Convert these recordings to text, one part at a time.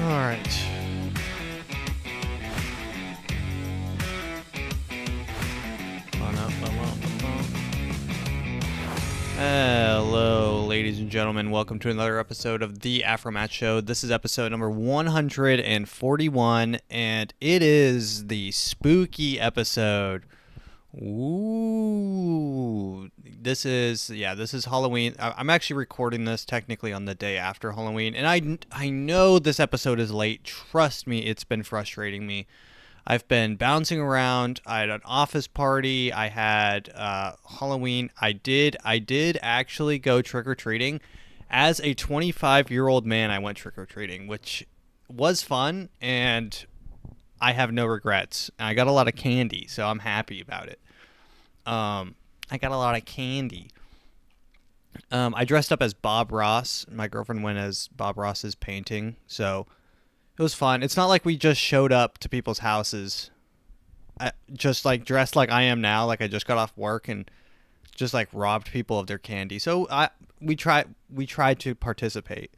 All right. Hello, ladies and gentlemen. Welcome to another episode of the AfroMattt Show. This is episode number 141, and it is the spooky episode. Ooh, this is Halloween. I'm actually recording this technically on the day after Halloween, and I know this episode is late. Trust me, it's been frustrating me. I've been bouncing around. I had an office party. I had Halloween. I did actually go trick-or-treating. As a 25-year-old man, I went trick-or-treating, which was fun, and I have no regrets. I got a lot of candy, so I'm happy about it. I got a lot of candy. I dressed up as Bob Ross. My girlfriend went as Bob Ross's painting, so it was fun. It's not like we just showed up to people's houses, just like dressed like I am now, like I just got off work and just like robbed people of their candy. So we tried to participate.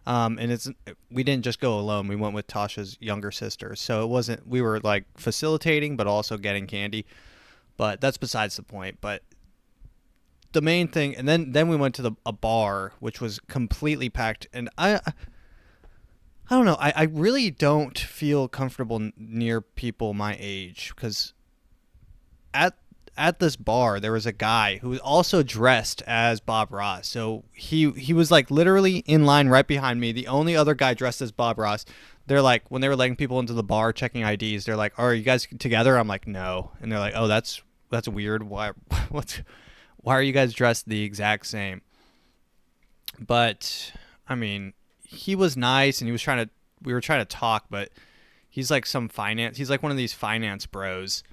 And we didn't just go alone. We went with Tasha's younger sister. So it wasn't, we were like facilitating, but also getting candy. But that's besides the point. But the main thing, and then we went to a bar, which was completely packed. And I don't know. I really don't feel comfortable near people my age, because at this bar, there was a guy who was also dressed as Bob Ross. So he was like literally in line right behind me. The only other guy dressed as Bob Ross. They're like, when they were letting people into the bar checking IDs, they're like, "Oh, are you guys together?" I'm like, "No." And they're like, "Oh, that's weird. Why are you guys dressed the exact same?" But I mean, he was nice, and we were trying to talk, but he's like he's like one of these finance bros.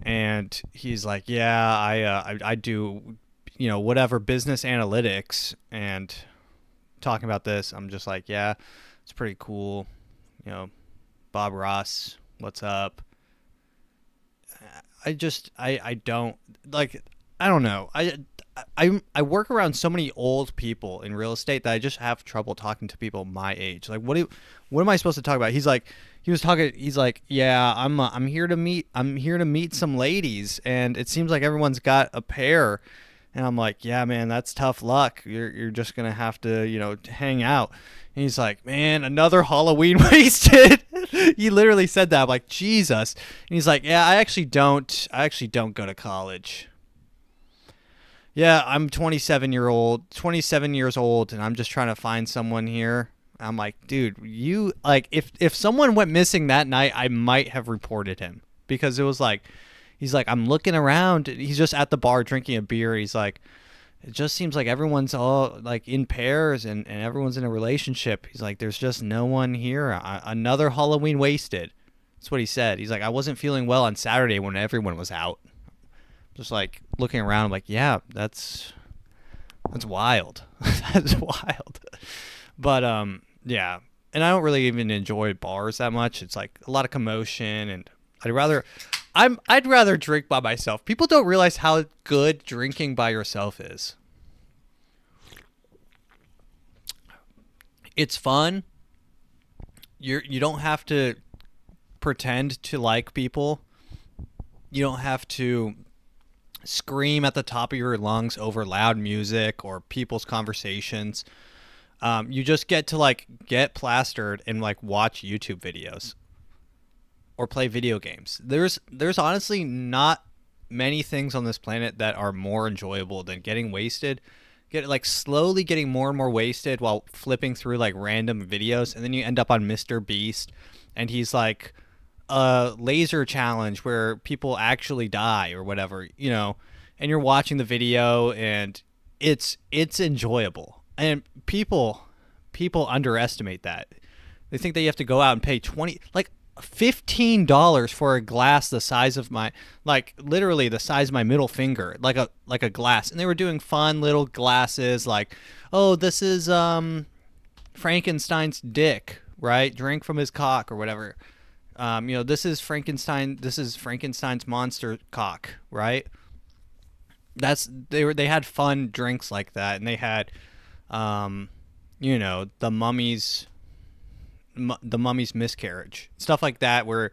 And he's like, "Yeah, I do, whatever, business analytics." And talking about this, I'm just like, "Yeah, it's pretty cool. Bob Ross, what's up?" I don't like, I don't know. I work around so many old people in real estate that I just have trouble talking to people my age. Like, what am I supposed to talk about? He's like, "Yeah, I'm here to meet some ladies, and it seems like everyone's got a pair." And I'm like, "Yeah, man, that's tough luck. You're just gonna have to, hang out." And he's like, "Man, another Halloween wasted." He literally said that. I'm like, Jesus. And he's like, "Yeah, I actually don't go to college. Yeah, I'm 27 years old, and I'm just trying to find someone here." I'm like, "Dude, you, like, if someone went missing that night, I might have reported him." Because it was like, he's like, "I'm looking around." He's just at the bar drinking a beer. He's like, "It just seems like everyone's all like in pairs, and everyone's in a relationship." He's like, "There's just no one here. Another Halloween wasted." That's what he said. He's like, "I wasn't feeling well on Saturday when everyone was out." Just like looking around, I'm like, "Yeah, that's wild." That's wild. But yeah, and I don't really even enjoy bars that much. It's like a lot of commotion, and I'd rather drink by myself. People don't realize how good drinking by yourself is. It's fun. You don't have to pretend to like people. You don't have to scream at the top of your lungs over loud music or people's conversations. You just get to like get plastered and like watch YouTube videos or play video games. There's honestly not many things on this planet that are more enjoyable than getting wasted, slowly getting more and more wasted while flipping through like random videos, and then you end up on Mr. Beast, and he's like a laser challenge where people actually die or whatever, and you're watching the video, and it's enjoyable. And people underestimate that. They think that you have to go out and pay $15 for a glass the size of my, like, literally the size of my middle finger, like a glass. And they were doing fun little glasses, like, "Oh, this is Frankenstein's dick, right? Drink from his cock," or whatever. This is Frankenstein's monster cock, right? They had fun drinks like that, and they had the mummy's the mummy's miscarriage, stuff like that, where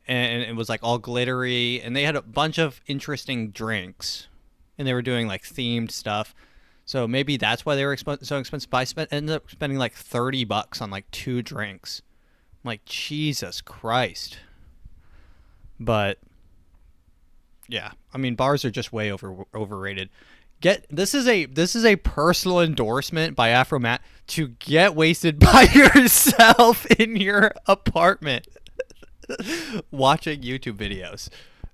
and it was like all glittery, and they had a bunch of interesting drinks, and they were doing like themed stuff. So maybe that's why they were so expensive. But I ended up spending like $30 on like 2 drinks. I'm like, Jesus Christ. But yeah, I mean, bars are just way overrated. This is a personal endorsement by AfroMattt to get wasted by yourself in your apartment watching YouTube videos.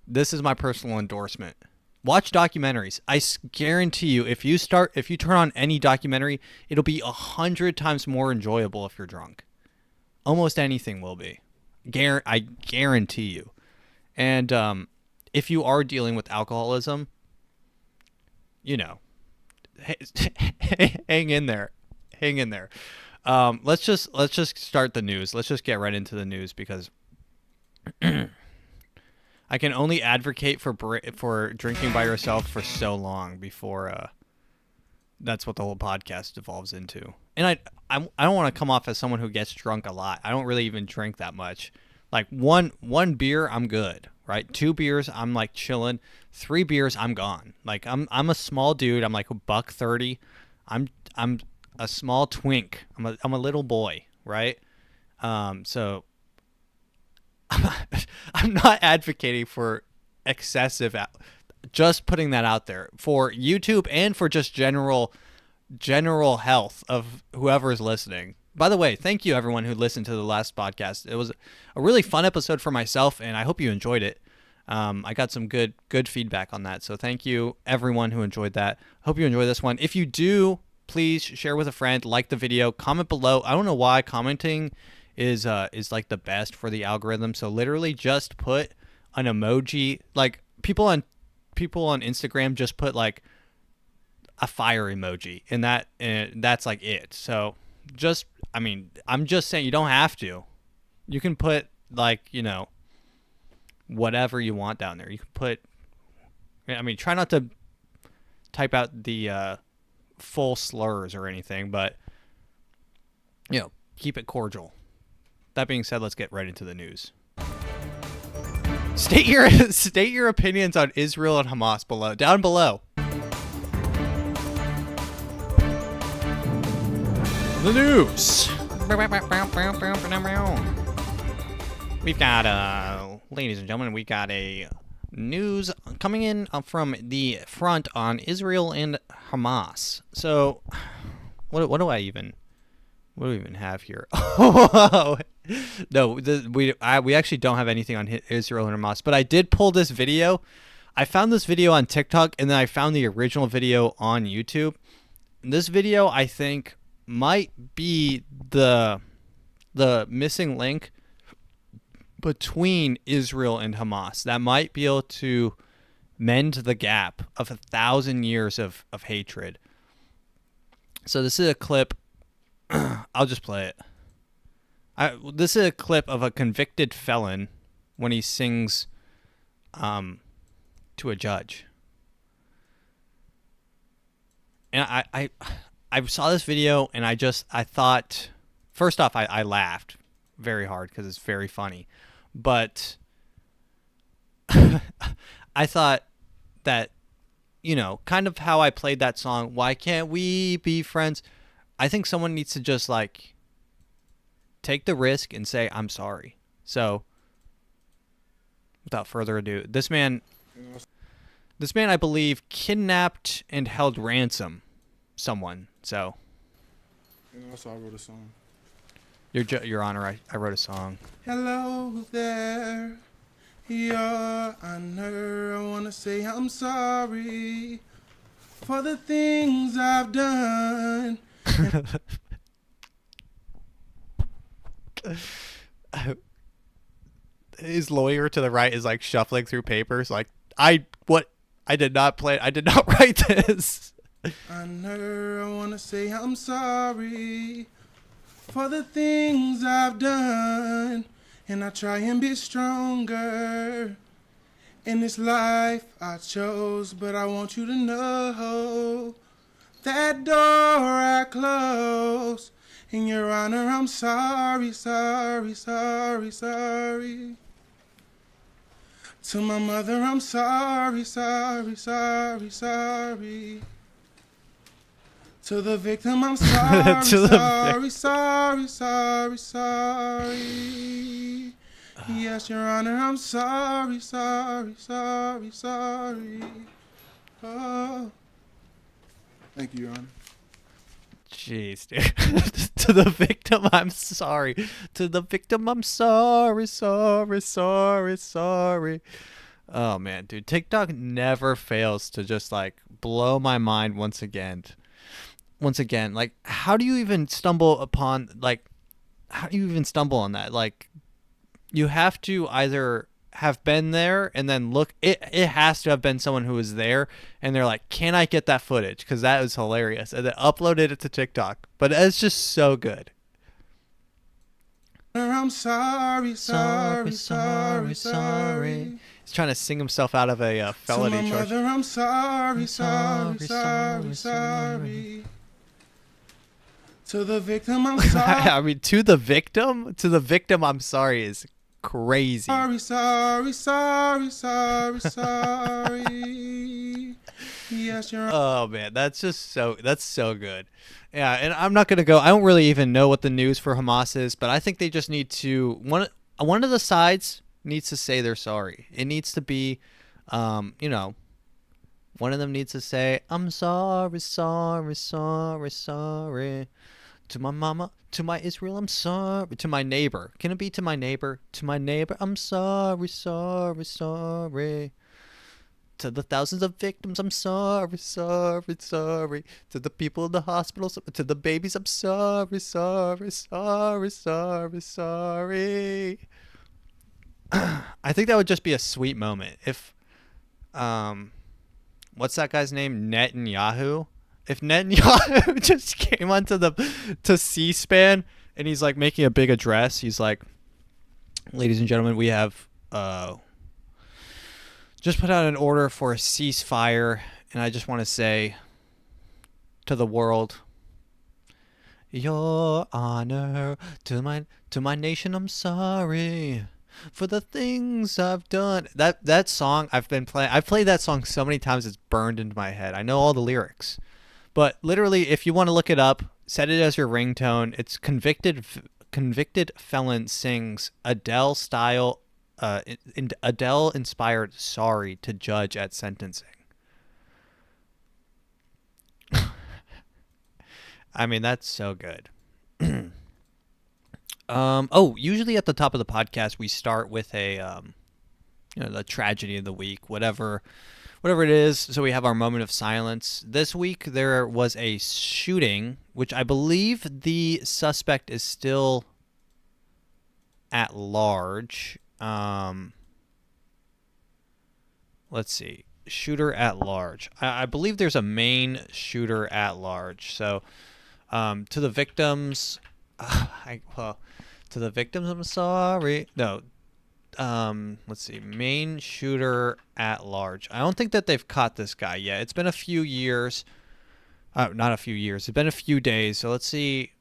This is my personal endorsement. Watch documentaries. I guarantee you, if you turn on any documentary, it'll be 100 times more enjoyable if you're drunk. Almost anything will be. I guarantee you. And if you are dealing with alcoholism, you know, hang in there. Hang in there. Let's just start the news. Let's just get right into the news, because I can only advocate for drinking by yourself for so long before that's what the whole podcast evolves into. And I don't want to come off as someone who gets drunk a lot. I don't really even drink that much. Like one beer, I'm good, right? 2 beers, I'm like chilling. 3 beers, I'm gone. Like I'm a small dude. I'm like $130. I'm a small twink. I'm a little boy, right? So I'm not advocating for excessive. Just putting that out there for YouTube and for just general health of whoever is listening. By the way, thank you everyone who listened to the last podcast. It was a really fun episode for myself, and I hope you enjoyed it. I got some good feedback on that, so thank you everyone who enjoyed that. Hope you enjoy this one. If you do, please share with a friend, like the video, comment below. I don't know why commenting is like the best for the algorithm. So literally just put an emoji. Like people on Instagram just put like a fire emoji, and that's like it. So I'm just saying, you don't have to. You can put like, whatever you want down there. You can put, try not to type out the full slurs or anything, but keep it cordial. That being said, let's get right into the news. State your opinions on Israel and Hamas down below. The news. We've got, ladies and gentlemen, we got a news coming in from the front on Israel and Hamas. So, what do we even have here? No, we actually don't have anything on Israel and Hamas, but I did pull this video. I found this video on TikTok, and then I found the original video on YouTube. This video, I think, might be the missing link between Israel and Hamas that might be able to mend the gap of 1,000 years of hatred. So this is a clip. I'll just play it. This is a clip of a convicted felon when he sings to a judge. And I saw this video, and I thought, first off, I laughed very hard because it's very funny. But I thought that, kind of how I played that song, Why Can't We Be Friends? I think someone needs to just, like, take the risk and say, I'm sorry. So, without further ado, this man, I believe, kidnapped and held ransom someone. So, so I wrote a song. Your Honor, I wrote a song. Hello there, Your Honor. I want to say I'm sorry for the things I've done. His lawyer to the right is like shuffling through papers like, I did not write this. Honor, I want to say I'm sorry for the things I've done, and I try and be stronger in this life I chose, but I want you to know that door I close, And Your Honor, I'm sorry, sorry, sorry, sorry. To my mother, I'm sorry, sorry, sorry, sorry. To the victim, I'm sorry, To the sorry, sorry, sorry, sorry. Yes, Your Honor, I'm sorry, sorry, sorry, sorry. Oh. Thank you, Your Honor. Jeez, dude. To the victim, I'm sorry. To the victim, I'm sorry, sorry, sorry, sorry. Oh man, dude, TikTok never fails to just like blow my mind once again. Once again, like how do you even stumble upon how do you even stumble on that? Like you have to either have been there and then look it has to have been someone who was there and they're like, can I get that footage, because that was hilarious, and then uploaded it to TikTok. But it's just so good. I'm sorry, sorry, sorry, sorry. He's trying to sing himself out of a felony to my charge. mother, I'm sorry, sorry, sorry, sorry. To the victim, I'm sorry. I mean, to the victim, I'm sorry is crazy. Sorry, sorry, sorry, sorry, sorry. Yes, Your Honor. Oh man, that's so good. Yeah, and I'm not gonna go. I don't really even know what the news for Hamas is, but I think they just need to one of the sides needs to say they're sorry. It needs to be, you know, one of them needs to say, I'm sorry, sorry, sorry, sorry. To my mama, to my Israel, I'm sorry. To my neighbor. Can it be to my neighbor? To my neighbor, I'm sorry, sorry, sorry. To the thousands of victims, I'm sorry, sorry, sorry. To the people in the hospitals, to the babies, I'm sorry, sorry, sorry, sorry, sorry. I think that would just be a sweet moment if, what's that guy's name? Netanyahu. If Netanyahu just came onto to C-SPAN and he's like making a big address, he's like, ladies and gentlemen, we have just put out an order for a ceasefire, and I just want to say to the world, Your Honor, to my nation, I'm sorry for the things I've done. That song I've played that song so many times it's burned into my head. I know all the lyrics. But literally, if you want to look it up, set it as your ringtone. It's convicted felon sings Adele style, Adele inspired "Sorry" to judge at sentencing. I mean, that's so good. Usually at the top of the podcast we start with a the tragedy of the week, whatever it is. So we have our moment of silence. This week there was a shooting, which I believe the suspect is still at large. Let's see. Shooter at large. I believe there's a main shooter at large. So to the victims, to the victims, I'm sorry. No. Let's see, main shooter at large. I don't think that they've caught this guy yet. It's been a few years. Not a few years. It's been a few days. So let's see.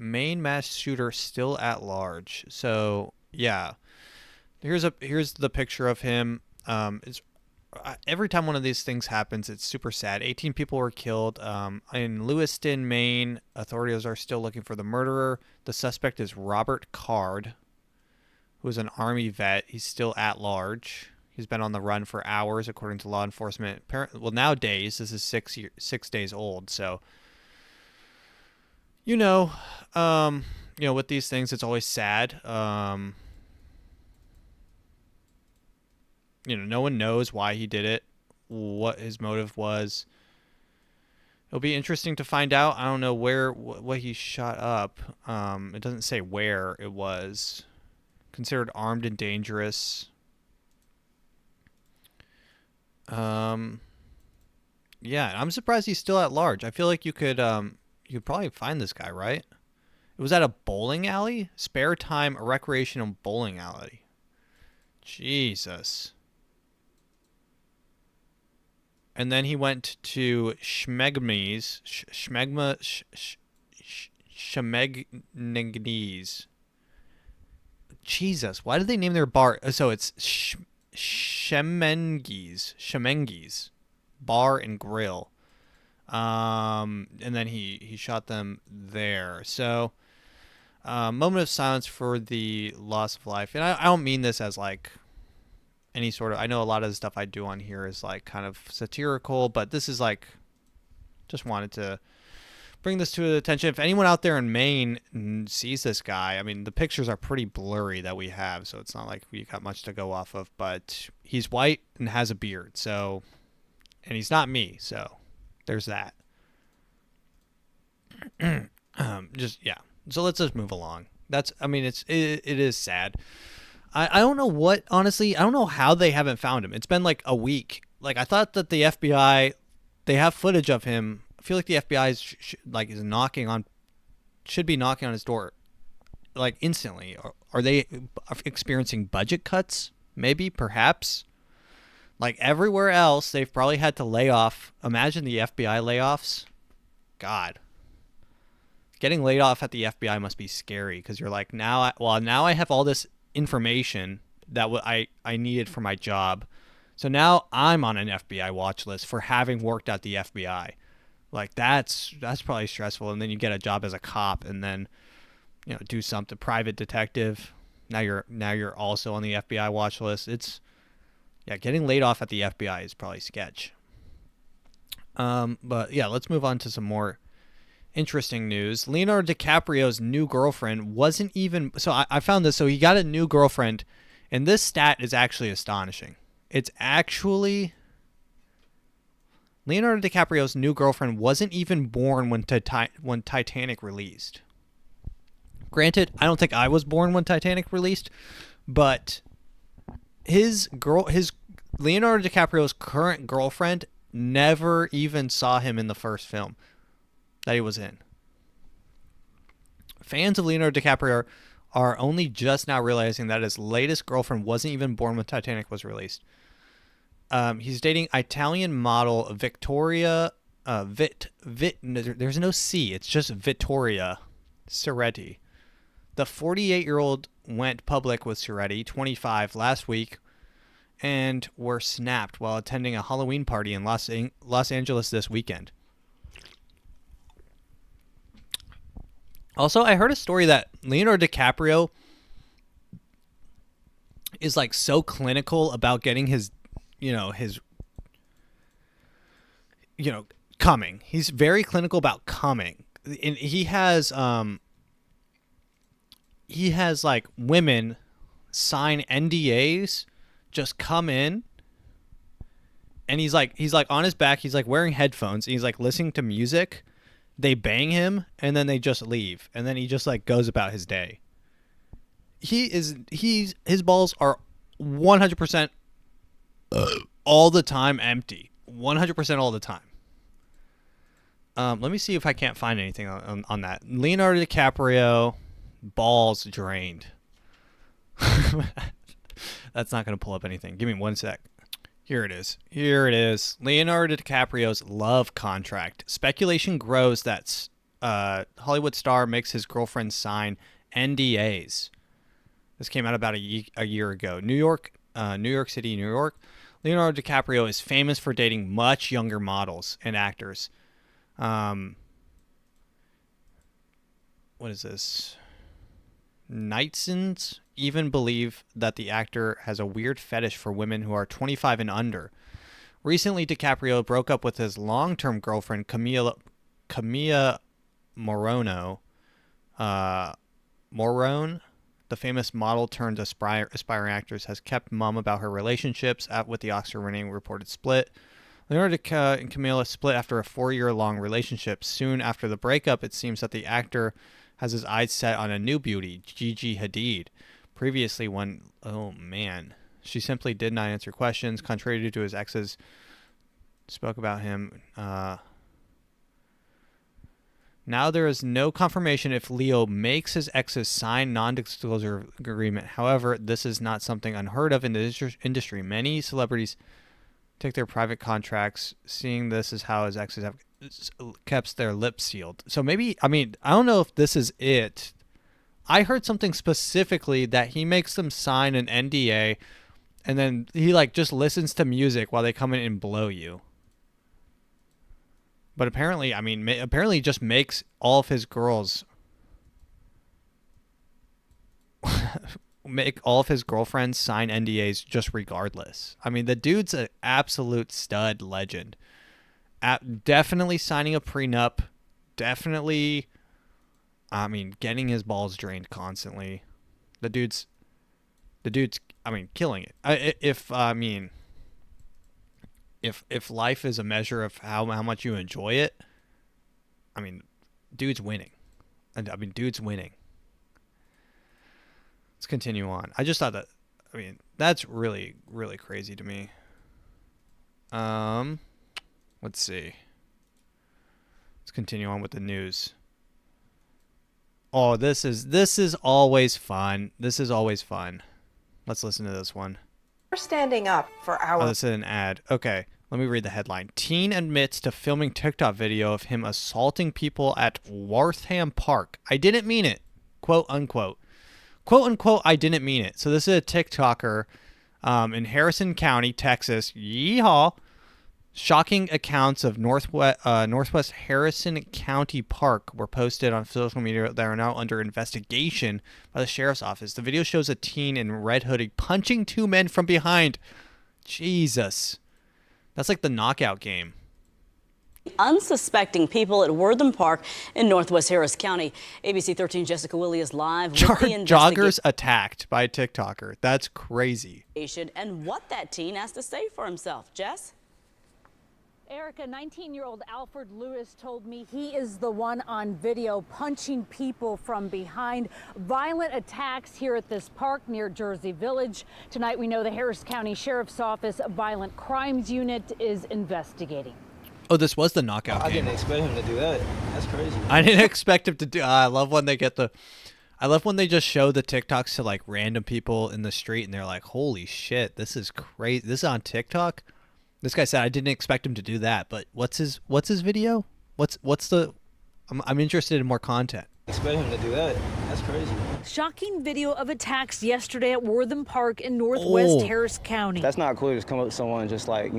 Main mass shooter still at large. So yeah, here's the picture of him. Every time one of these things happens, it's super sad. 18 people were killed. In Lewiston, Maine, authorities are still looking for the murderer. The suspect is Robert Card, who is an Army vet. He's still at large. He's been on the run for hours, according to law enforcement. Well, now days. This is 6 days old. So, with these things, it's always sad. No one knows why he did it, what his motive was. It'll be interesting to find out. I don't know what he shot up. It doesn't say where it was. Considered armed and dangerous. Yeah, I'm surprised he's still at large. I feel like you could probably find this guy, right? It was at a bowling alley? Spare time recreational bowling alley. Jesus. and then he went to Schmegnies. Jesus, why did they name their bar? So it's Shemengi's Bar and Grill. And then he shot them there. So, moment of silence for the loss of life. And I don't mean this as like any sort of, I know a lot of the stuff I do on here is like kind of satirical, but this is like, just wanted to bring this to attention. If anyone out there in Maine sees this guy, I mean, the pictures are pretty blurry that we have, so it's not like we got much to go off of, but he's white and has a beard, so, and he's not me, so there's that. Just, yeah. So let's just move along. That's, I mean, it is sad. I don't know what, honestly, I don't know how they haven't found him. It's been like a week. Like, I thought that the FBI, they have footage of him. I feel like the FBI should be knocking on his door, like, instantly. Are they experiencing budget cuts? Maybe, perhaps. Like, everywhere else, they've probably had to lay off. Imagine the FBI layoffs. God. Getting laid off at the FBI must be scary, because you're like, now I have all this information that I needed for my job. So now I'm on an FBI watch list for having worked at the FBI. Like, that's probably stressful. And then you get a job as a cop, and then, you know, do something, private detective. Now you're also on the FBI watch list. It's, yeah, getting laid off at the FBI is probably sketch. But yeah, let's move on to some more interesting news. Leonardo DiCaprio's new girlfriend wasn't even, so I found this. So he got a new girlfriend, and this stat is actually astonishing. It's actually, Leonardo DiCaprio's new girlfriend wasn't even born when Titanic released. Granted, I don't think I was born when Titanic released, but Leonardo DiCaprio's current girlfriend never even saw him in the first film that he was in. Fans of Leonardo DiCaprio are only just now realizing that his latest girlfriend wasn't even born when Titanic was released. He's dating Italian model Victoria there's no C, it's just Vittoria Ceretti. The 48-year-old went public with Ceretti, 25, last week, and were snapped while attending a Halloween party in Los Angeles this weekend. Also, I heard a story that Leonardo DiCaprio is like so clinical about getting his coming. He's very clinical about coming. And he has like women sign NDAs, just come in, and he's like on his back, he's like wearing headphones, and he's like listening to music. They bang him, and then they just leave, and then he just like goes about his day. His balls are 100% all the time empty. 100% all the time. Let me see if I can't find anything on that. Leonardo DiCaprio, balls drained. That's not going to pull up anything. Give me 1 sec. Here it is. Leonardo DiCaprio's love contract. Speculation grows that Hollywood star makes his girlfriend sign NDAs. This came out about a year ago. New York City, New York. Leonardo DiCaprio is famous for dating much younger models and actors. What is this? Knightsons even believe that the actor has a weird fetish for women who are 25 and under. Recently, DiCaprio broke up with his long-term girlfriend, Camilla Morone. Morone, the famous model turned aspiring actress, has kept mum about her relationships with the Oscar-winning reported split. Leonardo and Camilla split after a 4-year-long relationship. Soon after the breakup, it seems that the actor has his eyes set on a new beauty, Gigi Hadid. Previously, she simply did not answer questions, contrary to his exes spoke about him. Now there is no confirmation if Leo makes his exes sign non-disclosure agreement. However, this is not something unheard of in the industry. Many celebrities take their private contracts. Seeing this is how his exes have kept their lips sealed. So maybe, I mean, I don't know if this is it. I heard something specifically that he makes them sign an NDA, and then he like just listens to music while they come in and blow you. But apparently, I mean, apparently he just makes all of his girls make all of his girlfriends sign NDAs just regardless. I mean, the dude's an absolute stud legend. Definitely signing a prenup. Definitely, I mean, getting his balls drained constantly. The dude's, I mean, killing it. If life is a measure of how much you enjoy it, I mean, dude's winning. Dude's winning. Let's continue on. I just thought that, I mean, that's really, really crazy to me. Let's see. Let's continue on with the news. Oh, this is always fun. This is always fun. Let's listen to this one. We're standing up for our... Oh, this is an ad. Okay, let me read the headline. Teen admits to filming TikTok video of him assaulting people at Waltham Park. I didn't mean it. Quote, unquote. Quote, unquote, I didn't mean it. So this is a TikToker in Harrison County, Texas. Yeehaw. Shocking accounts of Northwest Harrison County Park were posted on social media that are now under investigation by the sheriff's office. The video shows a teen in red hoodie punching two men from behind. Jesus. That's like the knockout game. Unsuspecting people at Wortham Park in Northwest Harris County. ABC 13 Jessica Willie is live with the joggers attacked by a TikToker. That's crazy. And what that teen has to say for himself. Jess? Erica, 19-year-old Alfred Lewis told me he is the one on video punching people from behind. Violent attacks here at this park near Jersey Village. Tonight we know the Harris County Sheriff's Office Violent Crimes Unit is investigating. Oh, this was the knockout game. I didn't expect him to do that. That's crazy. I didn't expect him to do. I love when they just show the TikToks to like random people in the street, and they're like, "Holy shit, this is crazy! This is on TikTok." This guy said, "I didn't expect him to do that." But what's his video? What's the? I'm interested in more content. Expect him to do that. That's crazy. Shocking video of attacks yesterday at Wortham Park in Northwest Harris County. That's not cool. Just come up to someone and just like,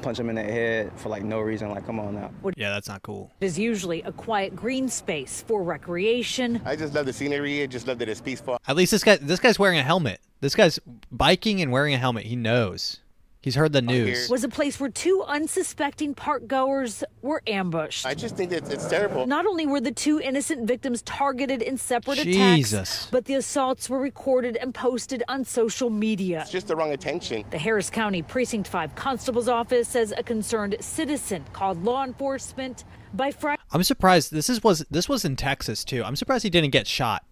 punch them in the head for like no reason. Like, come on now. Yeah, that's not cool. It is usually a quiet green space for recreation. I just love the scenery. I just love that it's peaceful. At least this guy's wearing a helmet. This guy's biking and wearing a helmet. He knows. He's heard the news. Was a place where two unsuspecting park goers were ambushed. I just think that it's terrible. Not only were the two innocent victims targeted in separate attacks, but the assaults were recorded and posted on social media. It's just the wrong attention. The Harris County Precinct 5 Constable's Office says a concerned citizen called law enforcement by Friday. I'm surprised this was in Texas too. I'm surprised he didn't get shot.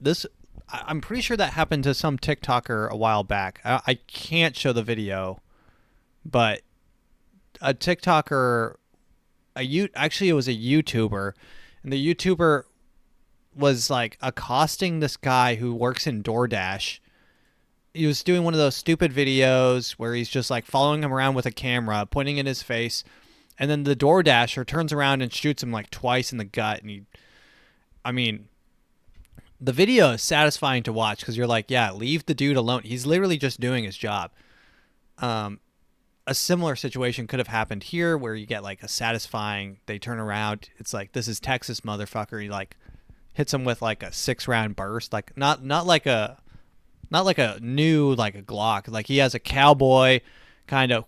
I'm pretty sure that happened to some TikToker a while back. I can't show the video. But a TikToker, actually it was a YouTuber, and the YouTuber was like accosting this guy who works in DoorDash. He was doing one of those stupid videos where he's just like following him around with a camera, pointing in his face, and then the DoorDasher turns around and shoots him like twice in the gut. And the video is satisfying to watch because you're like, yeah, leave the dude alone. He's literally just doing his job. A similar situation could have happened here where you get like a satisfying, they turn around, it's like, this is Texas, motherfucker. He like hits him with like a 6-round burst, like not like a new, like a Glock. Like he has a cowboy kind of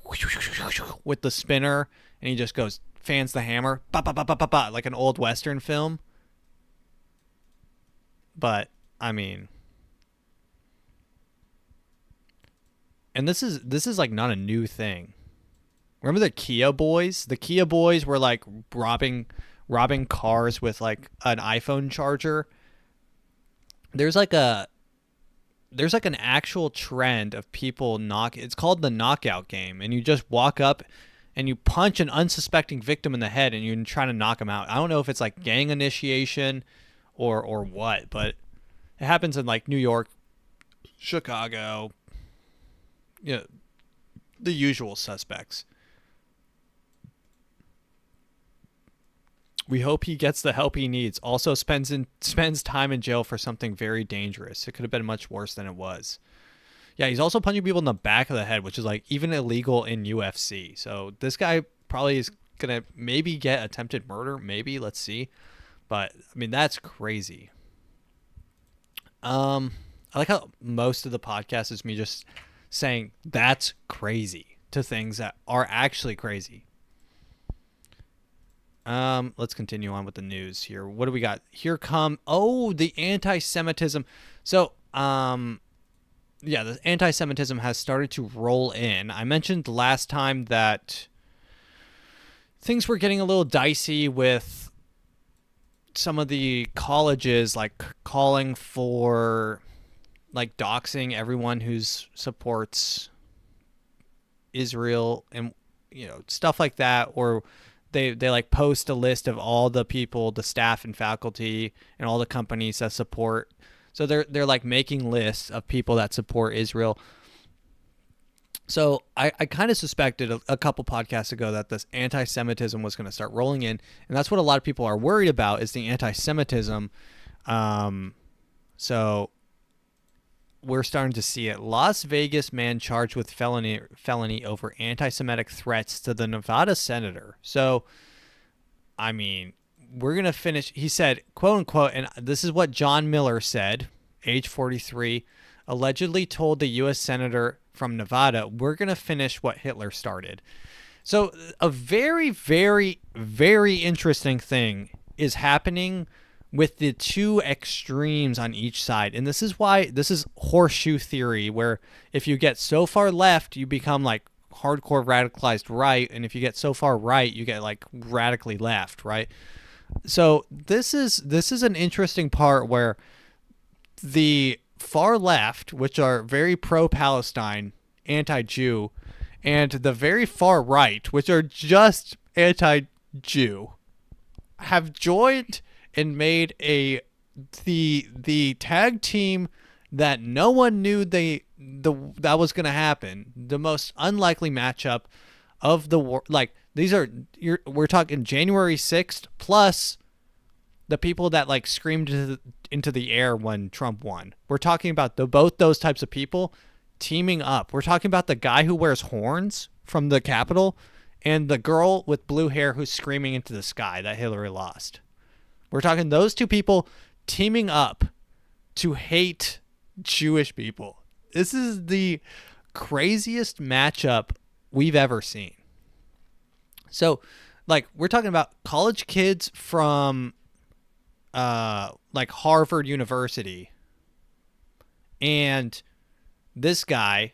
with the spinner, and he just goes, fans the hammer, ba, ba, ba, ba, ba, ba, like an old Western film. But I mean, and this is like not a new thing. Remember the Kia boys? The Kia boys were like robbing cars with like an iPhone charger. There's like an actual trend of people it's called the knockout game, and you just walk up and you punch an unsuspecting victim in the head and you're trying to knock him out. I don't know if it's like gang initiation or what, but it happens in like New York, Chicago, the usual suspects. We hope he gets the help he needs. Also spends time in jail for something very dangerous. It could have been much worse than it was. Yeah, he's also punching people in the back of the head, which is like even illegal in UFC. So this guy probably is going to maybe get attempted murder. Maybe. Let's see. But, I mean, that's crazy. I like how most of the podcast is me just saying that's crazy to things that are actually crazy. Let's continue on with the news here. What do we got? Here come, the anti-Semitism. So, the anti-Semitism has started to roll in. I mentioned last time that things were getting a little dicey with some of the colleges, like calling for, like, doxing everyone who supports Israel and, stuff like that, or they like post a list of all the people, the staff and faculty and all the companies that support. So they're like making lists of people that support Israel. So I kind of suspected a couple podcasts ago that this anti-Semitism was going to start rolling in, and that's what a lot of people are worried about is the anti-Semitism. So we're starting to see it. Las Vegas man charged with felony over anti-Semitic threats to the Nevada senator. So, I mean, we're going to finish. He said, quote unquote, and this is what John Miller said, age 43, allegedly told the U.S. senator from Nevada, we're going to finish what Hitler started. So a very, very, very interesting thing is happening with the two extremes on each side. And this is why this is horseshoe theory, where if you get so far left, you become like hardcore radicalized right. And if you get so far right, you get like radically left, right? So this is an interesting part where the far left, which are very pro-Palestine, anti-Jew, and the very far right, which are just anti-Jew, have joined and made the tag team that no one knew that was going to happen. The most unlikely matchup of the war. Like, we're talking January 6th plus the people that like screamed into the air when Trump won. We're talking about both those types of people teaming up. We're talking about the guy who wears horns from the Capitol and the girl with blue hair who's screaming into the sky that Hillary lost. We're talking those two people teaming up to hate Jewish people. This is the craziest matchup we've ever seen. So, like, we're talking about college kids from like Harvard University and this guy,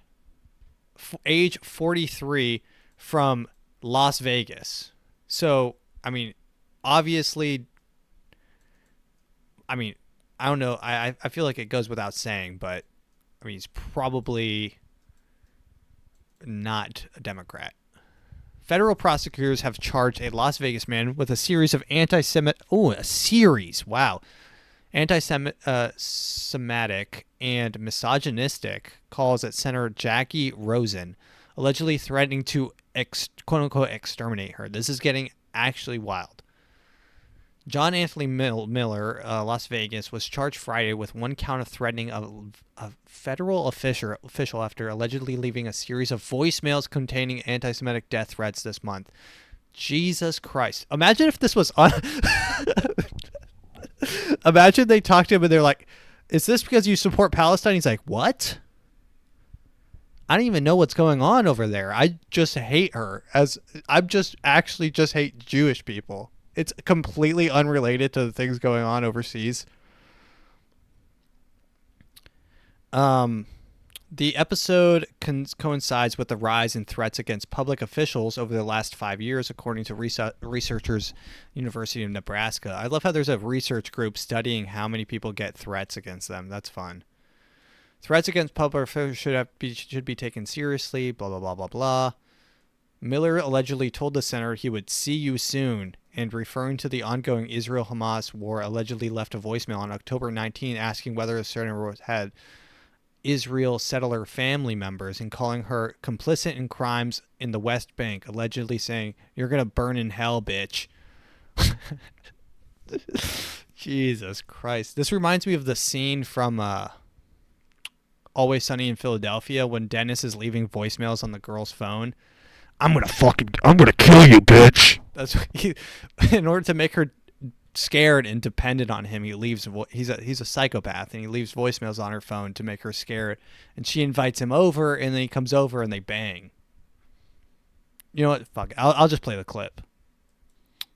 age 43, from Las Vegas. So, I mean, obviously, I don't know. I feel like it goes without saying, but I mean, he's probably not a Democrat. Federal prosecutors have charged a Las Vegas man with a series of anti-Semitic and misogynistic calls at Senator Jackie Rosen, allegedly threatening to quote-unquote exterminate her. This is getting actually wild. John Anthony Miller, Las Vegas, was charged Friday with one count of threatening a federal official after allegedly leaving a series of voicemails containing anti-Semitic death threats this month. Jesus Christ. Imagine if this was Imagine they talked to him and they're like, is this because you support Palestine? He's like, what? I don't even know what's going on over there. I just hate her. I'm just hate Jewish people. It's completely unrelated to the things going on overseas. The episode coincides with the rise in threats against public officials over the last 5 years, according to researchers University of Nebraska. I love how there's a research group studying how many people get threats against them. That's fun. Threats against public officials should be taken seriously, blah, blah, blah, blah, blah. Miller allegedly told the senator he would see you soon, and referring to the ongoing Israel-Hamas war, allegedly left a voicemail on October 19 asking whether the senator had Israel settler family members and calling her complicit in crimes in the West Bank, allegedly saying, "You're going to burn in hell, bitch." Jesus Christ. This reminds me of the scene from Always Sunny in Philadelphia when Dennis is leaving voicemails on the girl's phone. I'm gonna kill you, bitch. That's what in order to make her scared and dependent on him, he leaves. He's a psychopath, and he leaves voicemails on her phone to make her scared. And she invites him over, and then he comes over, and they bang. You know what? Fuck it. I'll just play the clip.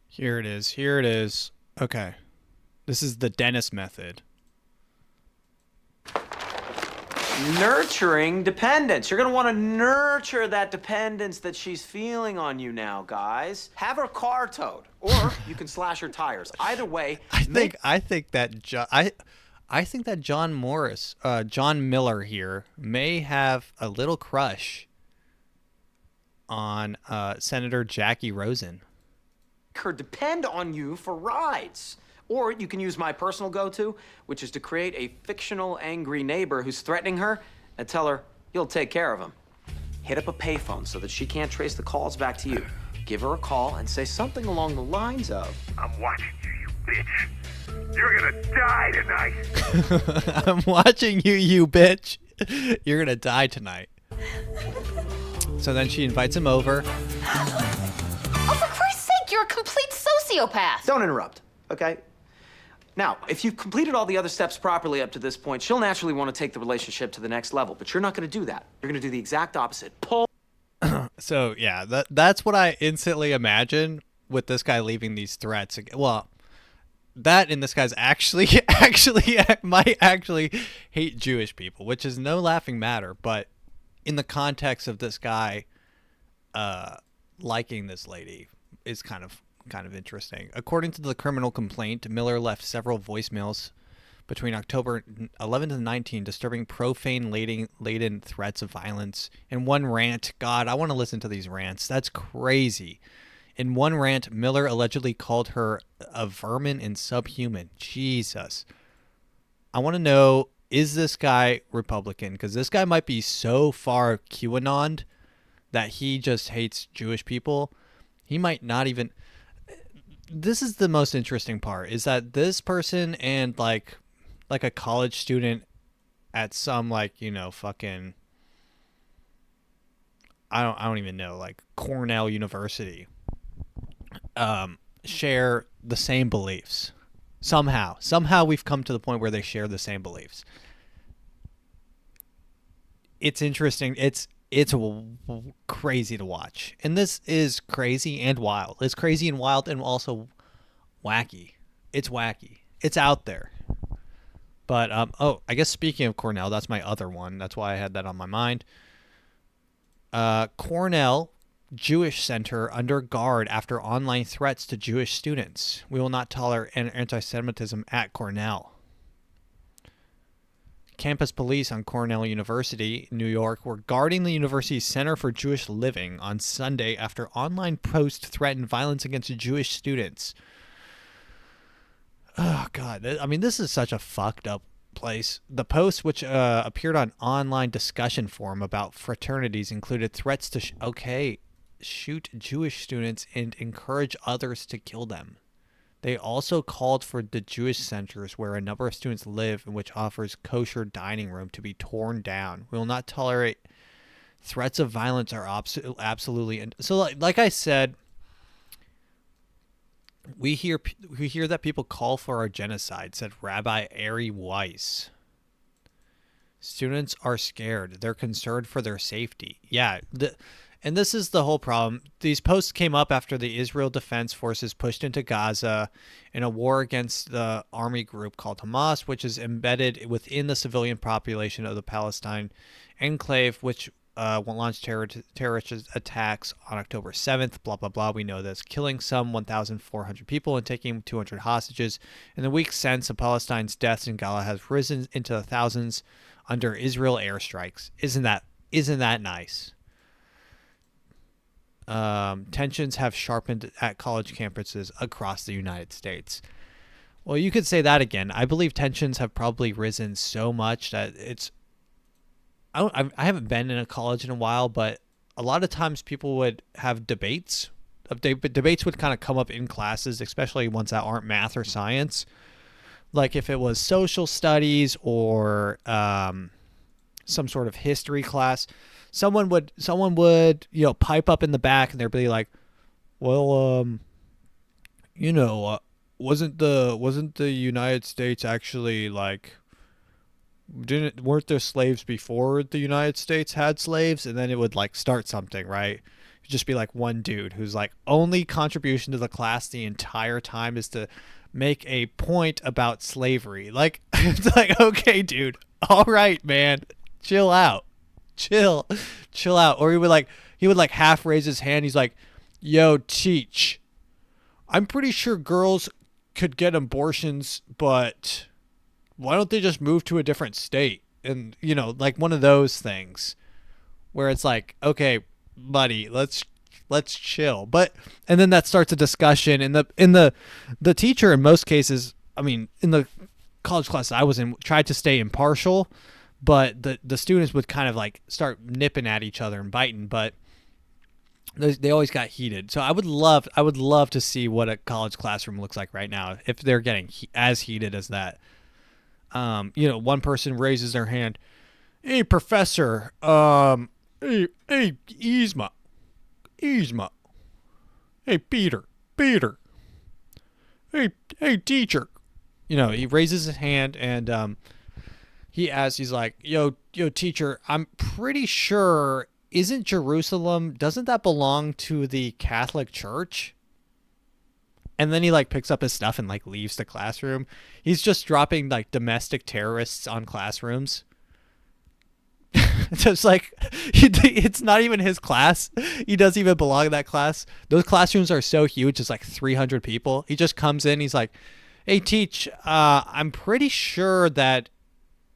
Here it is. Okay, this is the Dennis method. Nurturing dependence. You're going to want to nurture that dependence that she's feeling on you now, guys. Have her car towed, or you can slash her tires. Either way, I think that John Miller here may have a little crush on Senator Jackie Rosen. her depend on you for rides. Or you can use my personal go-to, which is to create a fictional angry neighbor who's threatening her and tell her you'll take care of him. Hit up a payphone so that she can't trace the calls back to you. Give her a call and say something along the lines of, I'm watching you, you bitch. You're gonna die tonight. I'm watching you, you bitch. You're gonna die tonight. So then she invites him over. Oh, for Christ's sake, you're a complete sociopath. don't interrupt, okay? Now, if you've completed all the other steps properly up to this point, she'll naturally want to take the relationship to the next level, but you're not going to do that. You're going to do the exact opposite. Pull. So yeah, that's what I instantly imagine with this guy leaving these threats. Well, that and this guy's actually might actually hate Jewish people, which is no laughing matter. But in the context of this guy liking this lady is kind of interesting. According to the criminal complaint, Miller left several voicemails between October 11 to 19, disturbing profane-laden threats of violence. In one rant, God, I want to listen to these rants. That's crazy. In one rant, Miller allegedly called her a vermin and subhuman. Jesus. I want to know, is this guy Republican? Because this guy might be so far QAnon that he just hates Jewish people. He might not even... This is the most interesting part, is that this person and like a college student at some fucking I don't even know, like Cornell University share the same beliefs. Somehow we've come to the point where they share the same beliefs. It's interesting. It's crazy to watch. And this is crazy and wild. It's crazy and wild and also wacky. It's wacky. It's out there. But, I guess speaking of Cornell, that's my other one. That's why I had that on my mind. Cornell Jewish Center under guard after online threats to Jewish students. We will not tolerate anti-Semitism at Cornell. Campus police on Cornell University, New York, were guarding the university's Center for Jewish Living on Sunday after online posts threatened violence against Jewish students. Oh, God. I mean, this is such a fucked up place. The post, which appeared on online discussion forum about fraternities, included threats to shoot Jewish students and encourage others to kill them. They also called for the Jewish centers where a number of students live and which offers kosher dining room to be torn down. We will not tolerate threats of violence are absolutely... So like I said, we hear that people call for our genocide, said Rabbi Ari Weiss. Students are scared. They're concerned for their safety. Yeah, and this is the whole problem. These posts came up after the Israel Defense Forces pushed into Gaza in a war against the army group called Hamas, which is embedded within the civilian population of the Palestine enclave, which launched terrorist attacks on October 7th, blah, blah, blah. We know this. Killing some 1,400 people and taking 200 hostages. In the weeks since, of Palestine's deaths in Gaza has risen into the thousands under Israel airstrikes. Isn't that nice? Tensions have sharpened at college campuses across the United States. Well, you could say that again. I believe tensions have probably risen so much that it's... I haven't been in a college in a while, but a lot of times people would have debates debates would kind of come up in classes, especially ones that aren't math or science. Like if it was social studies or some sort of history class, someone would pipe up in the back and they'd be like, well, wasn't the United States actually like, weren't there slaves before the United States had slaves? And then it would like start something, right? It'd just be like one dude whose like only contribution to the class the entire time is to make a point about slavery. Like, it's like, okay, dude, all right, man, chill out. Chill out. Or he would like half raise his hand. He's like, yo, teach, I'm pretty sure girls could get abortions, but why don't they just move to a different state? And, like one of those things where it's like, okay, buddy, let's chill. And then that starts a discussion, and the teacher in most cases, I mean, in the college class I was in, tried to stay impartial, but the students would kind of like start nipping at each other and biting, but they always got heated. So I would love to see what a college classroom looks like right now if they're getting as heated as that. One person raises their hand, hey professor, hey Yzma, hey Peter, hey teacher. He raises his hand and he's like, yo teacher, I'm pretty sure, isn't Jerusalem, doesn't that belong to the Catholic Church? And then he like picks up his stuff and like leaves the classroom. He's just dropping like domestic terrorists on classrooms. Just like, it's not even his class. He doesn't even belong in that class. Those classrooms are so huge, it's like 300 people. He just comes in, he's like, hey teach, I'm pretty sure that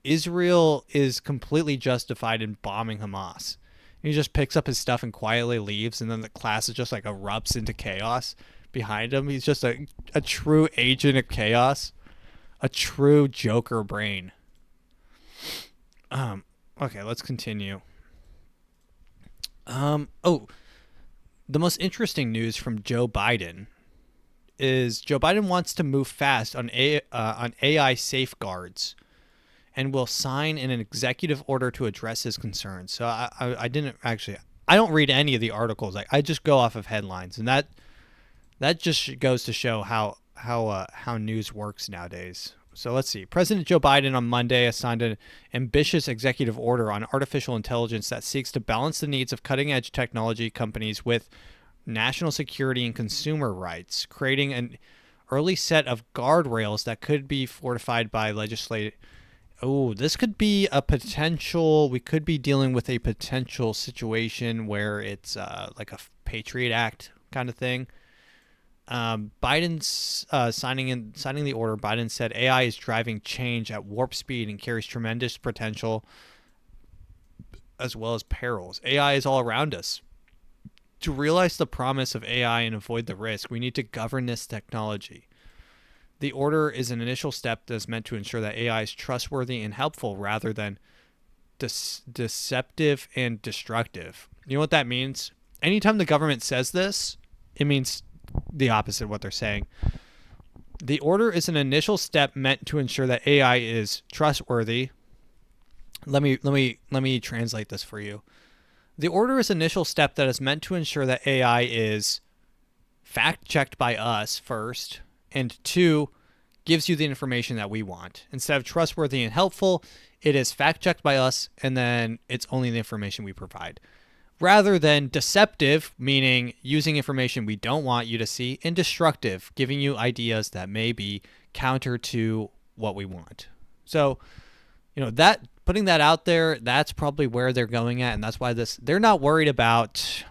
Israel is completely justified in bombing Hamas. He just picks up his stuff and quietly leaves, and then the class is just like erupts into chaos behind him. He's just a true agent of chaos, a true Joker brain. Okay, let's continue. The most interesting news from Joe Biden is Joe Biden wants to move fast on AI safeguards and will sign an executive order to address his concerns. So I don't read any of the articles. I just go off of headlines, and that just goes to show how news works nowadays. So let's see. President Joe Biden on Monday signed an ambitious executive order on artificial intelligence that seeks to balance the needs of cutting-edge technology companies with national security and consumer rights, creating an early set of guardrails that could be fortified by legislative. Oh, this could be a potential. We could be dealing with a potential situation where it's like a Patriot Act kind of thing. Biden's signing the order. Biden said AI is driving change at warp speed and carries tremendous potential as well as perils. AI is all around us. To realize the promise of AI and avoid the risk, we need to govern this technology. The order is an initial step that is meant to ensure that AI is trustworthy and helpful rather than deceptive and destructive. You know what that means? Anytime the government says this, it means the opposite of what they're saying. The order is an initial step meant to ensure that AI is trustworthy. Let me translate this for you. The order is an initial step that is meant to ensure that AI is fact-checked by us first, and two, gives you the information that we want. Instead of trustworthy and helpful, it is fact-checked by us, and then it's only the information we provide. Rather than deceptive, meaning using information we don't want you to see, and destructive, giving you ideas that may be counter to what we want. So, that putting that out there, that's probably where they're going at, and that's why they're not worried about.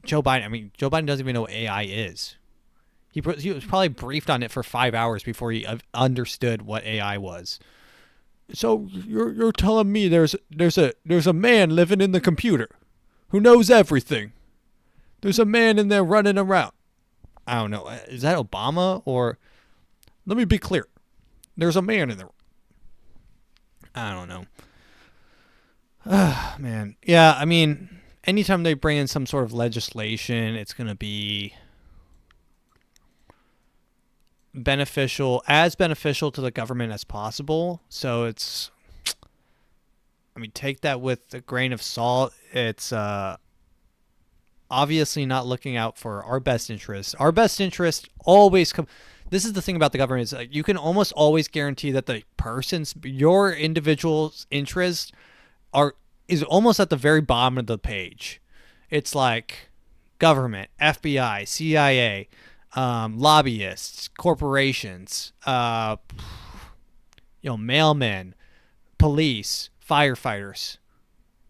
Joe Biden doesn't even know what AI is. He was probably briefed on it for 5 hours before he understood what AI was. So you're telling me there's a man living in the computer who knows everything. There's a man in there running around. I don't know. Is that Obama or? Let me be clear. There's a man in there. I don't know. Man. Yeah, anytime they bring in some sort of legislation, it's going to be as beneficial to the government as possible. So it's, I mean, take that with a grain of salt. It's obviously not looking out for our best interest. Our best interest always come. This is the thing about the government, is like you can almost always guarantee that the your individual's interest is almost at the very bottom of the page. It's like government, FBI, CIA, lobbyists, corporations, mailmen, police, firefighters.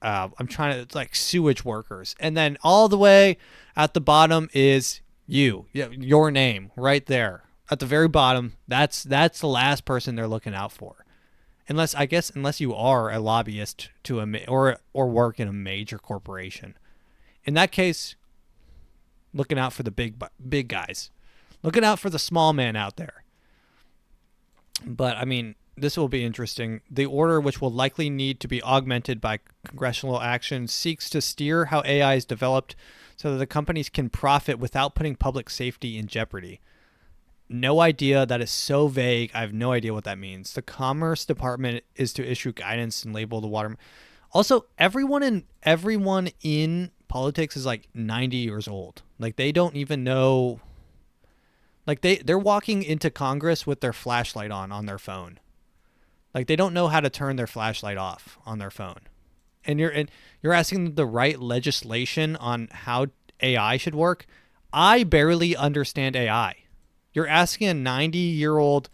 I'm trying to, like, sewage workers, and then all the way at the bottom is your name right there at the very bottom. That's the last person they're looking out for, unless you are a lobbyist or work in a major corporation. In that case, looking out for the big guys, looking out for the small man out there. But I mean, this will be interesting. The order, which will likely need to be augmented by congressional action, seeks to steer how AI is developed so that the companies can profit without putting public safety in jeopardy. No idea. That is so vague. I have no idea what that means. The Commerce Department is to issue guidance and label the water. Also, everyone in politics is like 90 years old. Like, they don't even know. Like, they're walking into Congress with their flashlight on their phone. Like, they don't know how to turn their flashlight off on their phone. And you're asking them to write legislation on how AI should work. I barely understand AI. You're asking a 90-year-old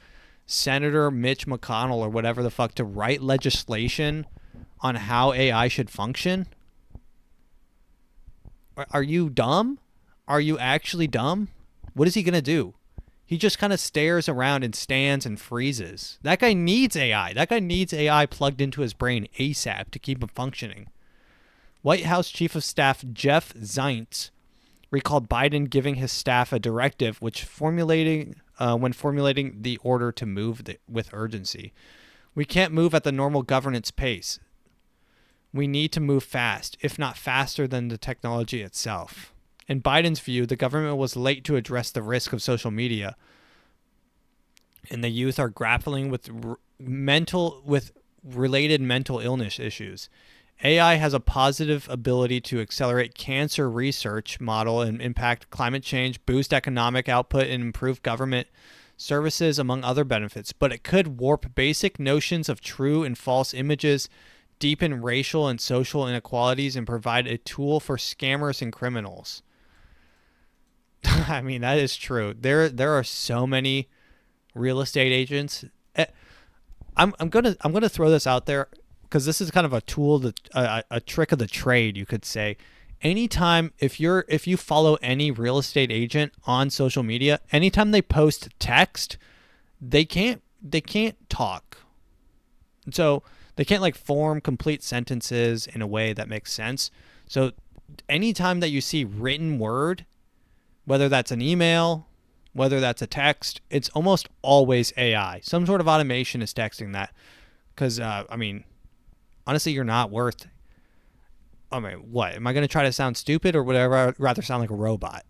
Senator Mitch McConnell or whatever the fuck to write legislation on how AI should function? Are you dumb? Are you actually dumb? What is he going to do? He just kind of stares around and stands and freezes. That guy needs AI. That guy needs AI plugged into his brain ASAP to keep him functioning. White House Chief of Staff Jeff Zients recalled Biden giving his staff a directive when formulating the order to move with urgency. We can't move at the normal governance pace. We need to move fast, if not faster than the technology itself. In Biden's view, the government was late to address the risk of social media, and the youth are grappling with related mental illness issues. AI has a positive ability to accelerate cancer research model and impact climate change, boost economic output, and improve government services, among other benefits. But it could warp basic notions of true and false images, deepen racial and social inequalities, and provide a tool for scammers and criminals. I mean, that is true. There are so many real estate agents. I'm gonna throw this out there because this is kind of a tool, a trick of the trade, you could say. Anytime if you follow any real estate agent on social media, anytime they post text, they can't talk. So they can't like form complete sentences in a way that makes sense. So anytime that you see written word, whether that's an email, whether that's a text, it's almost always AI. Some sort of automation is texting that. Because, I mean, honestly, you're not worth... I mean, what? Am I going to try to sound stupid or whatever? I'd rather sound like a robot.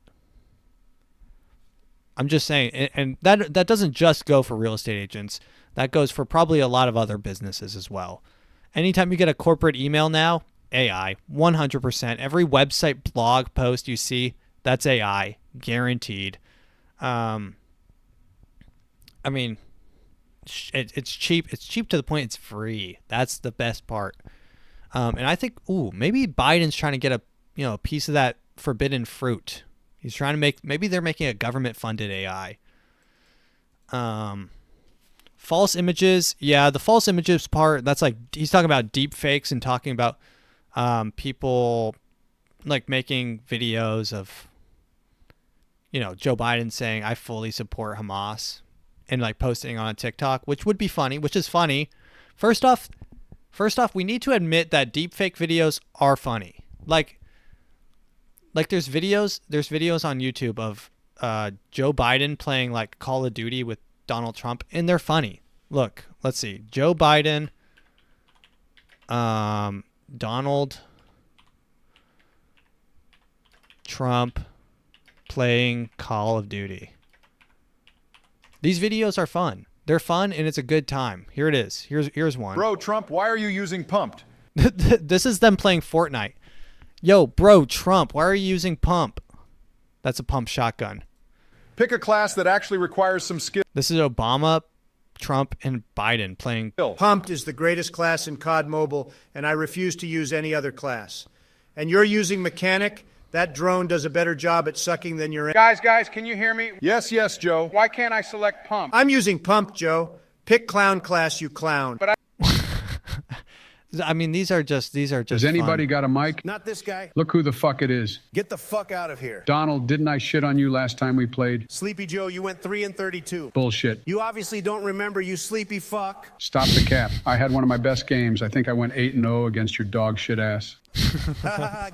I'm just saying, and that doesn't just go for real estate agents. That goes for probably a lot of other businesses as well. Anytime you get a corporate email now, AI, 100%. Every website blog post you see, that's AI, guaranteed. I mean, it's cheap. It's cheap to the point it's free. That's the best part. And I think, maybe Biden's trying to get a piece of that forbidden fruit. He's trying to maybe they're making a government-funded AI. False images. Yeah, the false images part, that's like, he's talking about deep fakes and talking about people like making videos of, Joe Biden saying, I fully support Hamas, and like posting on TikTok, which would be funny, which is funny. First off, we need to admit that deepfake videos are funny. Like there's videos on YouTube of Joe Biden playing like Call of Duty with Donald Trump, and they're funny. Look, let's see. Joe Biden, Donald Trump playing Call of Duty. These videos are fun. They're fun and it's a good time. Here it is. Here's one. Bro, Trump, why are you using pumped? This is them playing Fortnite. Yo, bro, Trump, why are you using pump? That's a pump shotgun. Pick a class that actually requires some skill. This is Obama, Trump, and Biden playing. Pumped is the greatest class in COD Mobile, and I refuse to use any other class. And you're using Mechanic? That drone does a better job at sucking than your... Guys, can you hear me? Yes, Joe. Why can't I select pump? I'm using Pump, Joe. Pick clown class, you clown. But I mean, these are just Has anybody got a mic? Not this guy. Look who the fuck it is. Get the fuck out of here. Donald, didn't I shit on you last time we played? Sleepy Joe, you went 3 and 32. Bullshit. You obviously don't remember, you sleepy fuck. Stop the cap. I had one of my best games. I think I went 8-0 against your dog shit ass.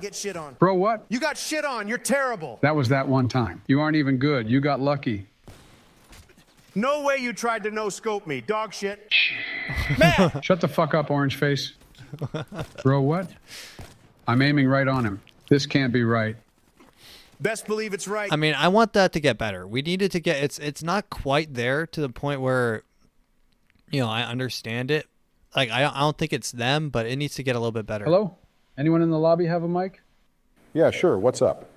Get shit on. Bro, what? You got shit on. You're terrible. That was that one time. You aren't even good. You got lucky. No way you tried to no-scope me. Dog shit. Man! Shut the fuck up, orange face. Bro, what? I'm aiming right on him. This can't be right. Best believe it's right. I mean, I want that to get better. We needed to get it's not quite there to the point where, you know, I understand it. Like I don't think it's them, but it needs to get a little bit better. Hello? Anyone in the lobby have a mic? Yeah, sure. What's up?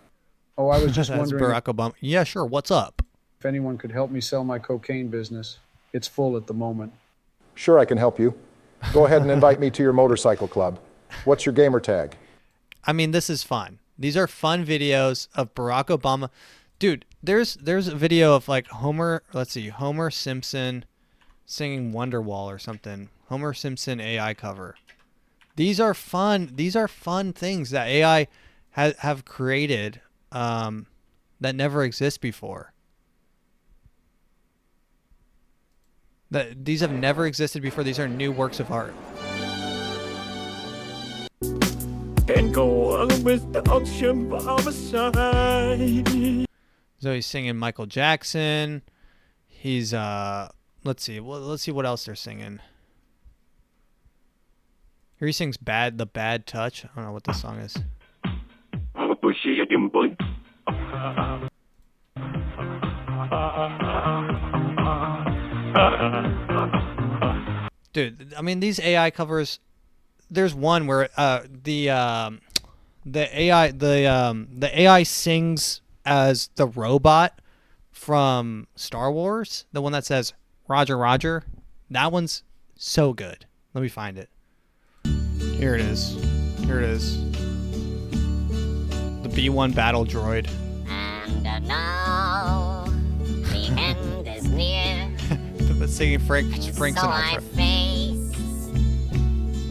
Oh, I was just That's wondering Barack Obama. Yeah, sure. What's up? if anyone could help me sell my cocaine business. It's full at the moment. Sure, I can help you. Go ahead and invite me to your motorcycle club. What's your gamer tag? I mean, this is fun. These are fun videos of Barack Obama. Dude, there's a video of like Homer Simpson singing Wonderwall or something. Homer Simpson AI cover. These are fun. These are fun things that AI have created that never exist before. These have never existed before. These are new works of art. And go on with the ocean by my side. So he's singing Michael Jackson. He's let's see what else they're singing. Here he sings the Bad Touch. I don't know what this song is. Dude, I mean these AI covers. There's one where the AI sings as the robot from Star Wars, the one that says Roger Roger. That one's so good. Let me find it. Here it is. Here it is. The B1 battle droid. And now the end is near. Singing Frank Sinatra. So I face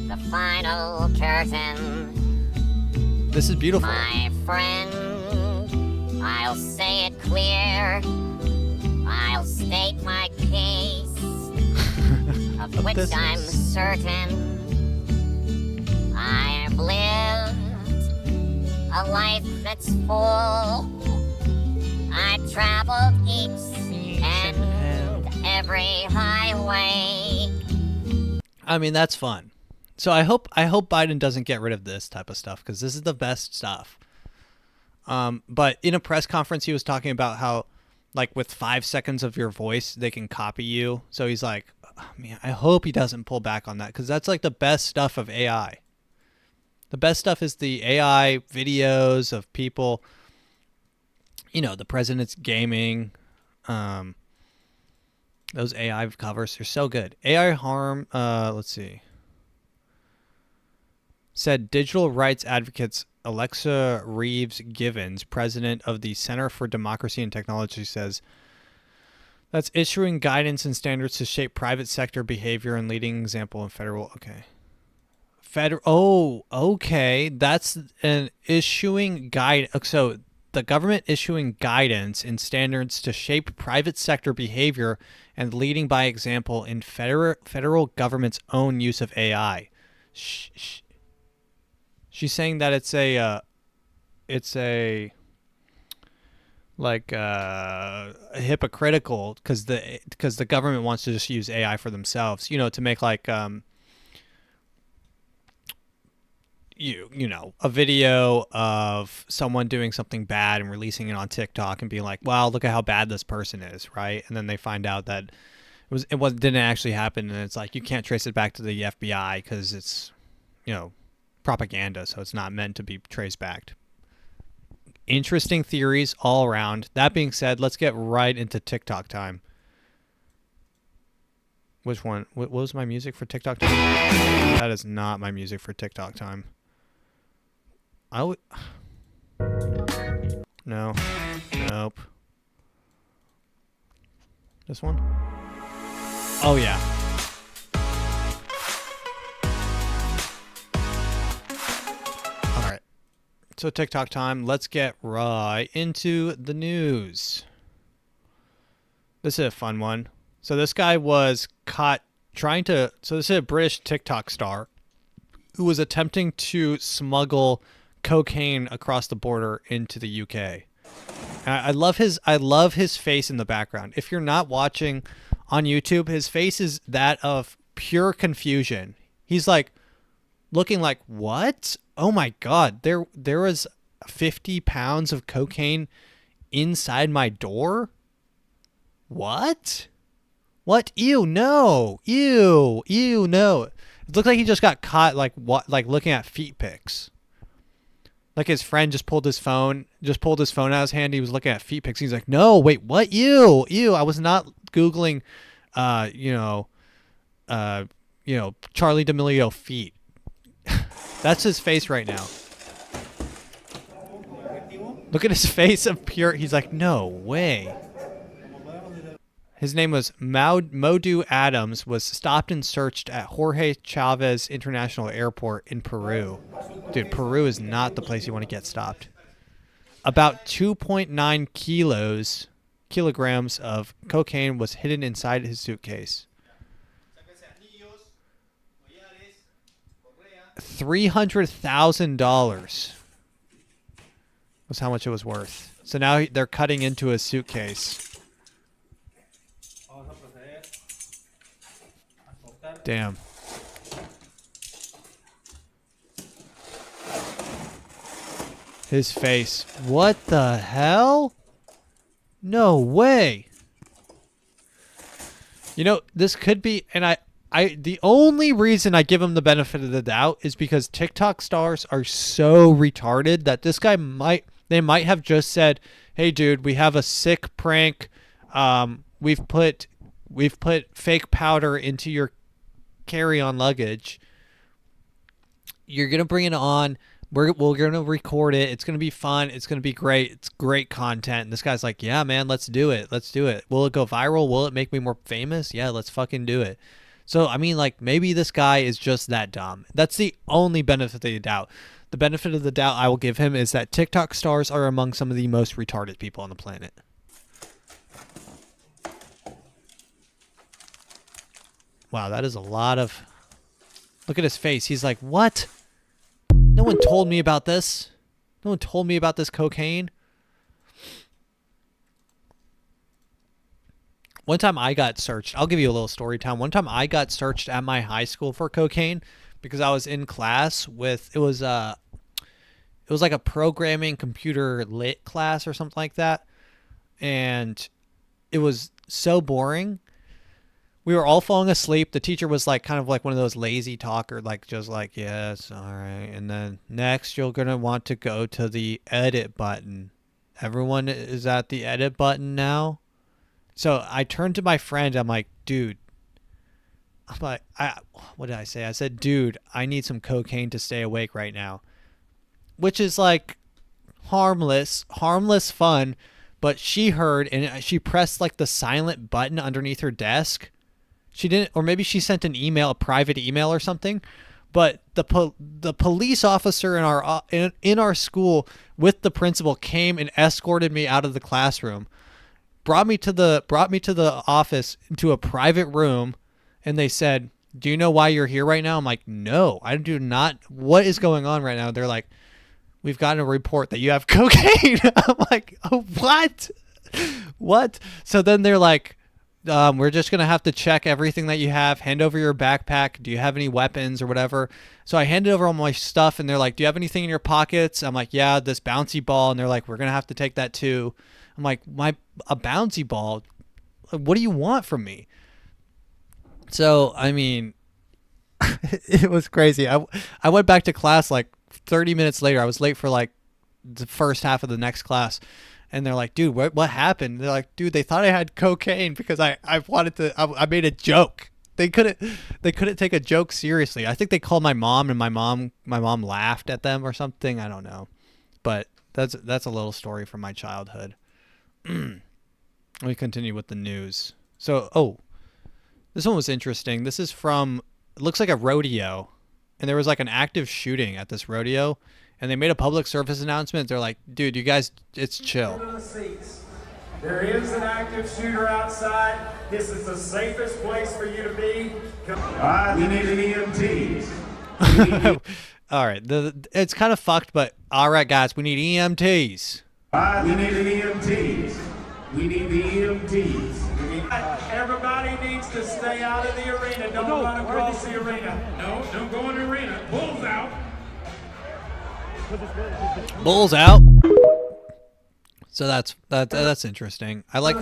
the final curtain. This is beautiful. My friend, I'll say it clear. I'll state my case, of which I'm certain. I've lived a life that's full. I've traveled each and every highway. I mean, that's fun. So I hope Biden doesn't get rid of this type of stuff because this is the best stuff. But in a press conference, he was talking about how, like, with 5 seconds of your voice, they can copy you. So he's like, oh, man, I hope he doesn't pull back on that because that's like the best stuff of AI. The best stuff is the AI videos of people, you know, the president's gaming. Those AI covers are so good. AI harm, let's see. Said digital rights advocates Alexa Reeves Givens, president of the Center for Democracy and Technology, says that's issuing guidance and standards to shape private sector behavior and leading example in federal. Okay. Okay. That's an issuing guide. So the government issuing guidance and standards to shape private sector behavior and leading by example in federal government's own use of AI. She's saying that it's hypocritical because the government wants to just use AI for themselves, you know, to make like you know, a video of someone doing something bad and releasing it on TikTok and being like, wow, look at how bad this person is, right? And then they find out that didn't actually happen, and it's like you can't trace it back to the FBI because it's, you know, propaganda, so it's not meant to be traced back. Interesting theories all around. That being said, let's get right into TikTok time. Which one? What was my music for TikTok time? That is not my music for TikTok time. No. Nope. This one? Oh, yeah. All right. So TikTok time. Let's get right into the news. This is a fun one. So this guy was caught trying to... So this is a British TikTok star who was attempting to smuggle cocaine across the border into the UK. And I love his face in the background. If you're not watching on YouTube, his face is that of pure confusion. He's like looking like, what? Oh my God, there was 50 pounds of cocaine inside my door? What? What? Ew, no. Ew, no. It looks like he just got caught like looking at feet pics. Like his friend just pulled his phone out of his hand. He was looking at feet pics. He's like, no, wait, what? Ew. I was not Googling, Charlie D'Amelio feet. That's his face right now. Look at his face of pure. He's like, no way. His name was Modu Adams, was stopped and searched at Jorge Chavez International Airport in Peru. Dude, Peru is not the place you want to get stopped. About 2.9 kilograms of cocaine was hidden inside his suitcase. $300,000 was how much it was worth. So now they're cutting into his suitcase. Damn. His face. What the hell? No way. You know, this could be, and I the only reason I give him the benefit of the doubt is because TikTok stars are so retarded that this guy they might have just said, "Hey dude, we have a sick prank. We've put fake powder into your carry-on luggage. You're gonna bring it on. We're gonna record it. It's gonna be fun. It's gonna be great. It's great content." And this guy's like, "Yeah, man, let's do it. Let's do it. Will it go viral? Will it make me more famous? Yeah, let's fucking do it." So I mean, like, maybe this guy is just that dumb. That's the only benefit of the doubt. The benefit of the doubt I will give him is that TikTok stars are among some of the most retarded people on the planet. Wow, that is a lot of... Look at his face. He's like, what? No one told me about this. No one told me about this cocaine. One time I got searched. I'll give you a little story time. One time I got searched at my high school for cocaine because I was in class with... It was like a programming computer lit class or something like that. And it was so boring. We were all falling asleep. The teacher was like kind of like one of those lazy talker, like just like, yes, all right. And then next you're going to want to go to the edit button. Everyone is at the edit button now. So I turned to my friend. I'm like, dude, what did I say? I said, dude, I need some cocaine to stay awake right now. Which is like harmless fun. But she heard and she pressed like the silent button underneath her desk. She didn't, or maybe she sent an email, a private email or something. But the police officer in our school with the principal came and escorted me out of the classroom, brought me to the office into a private room, and they said, "Do you know why you're here right now?" I'm like, "No, I do not. What is going on right now?" They're like, "We've gotten a report that you have cocaine." I'm like, "Oh, what? What?" So then they're like, we're just gonna have to check everything that you have. Hand over your backpack. Do you have any weapons or whatever? So I handed over all my stuff, and they're like, do you have anything in your pockets? I'm like, yeah, this bouncy ball. And they're like, we're gonna have to take that too. I'm like, a bouncy ball? What do you want from me? So I mean, it was crazy. I went back to class like 30 minutes later. I was late for like the first half of the next class. And they're like, dude, what happened? They're like, dude, they thought I had cocaine because I made a joke. They couldn't take a joke seriously. I think they called my mom, and my mom laughed at them or something. I don't know. But that's a little story from my childhood. Let me continue with the news. So, this one was interesting. This is from, it looks like a rodeo. And there was like an active shooting at this rodeo. And they made a public service announcement. They're like, dude, you guys, it's chill. There is an active shooter outside. This is the safest place for you to be. We need EMTs. All right. It's kind of fucked, but all right, guys, we need EMTs. We need EMTs. We need the EMTs. Everybody needs to stay out of the arena. Don't run across the arena. No, don't go in the arena. Bulls out. Bulls out. So that's interesting. I like.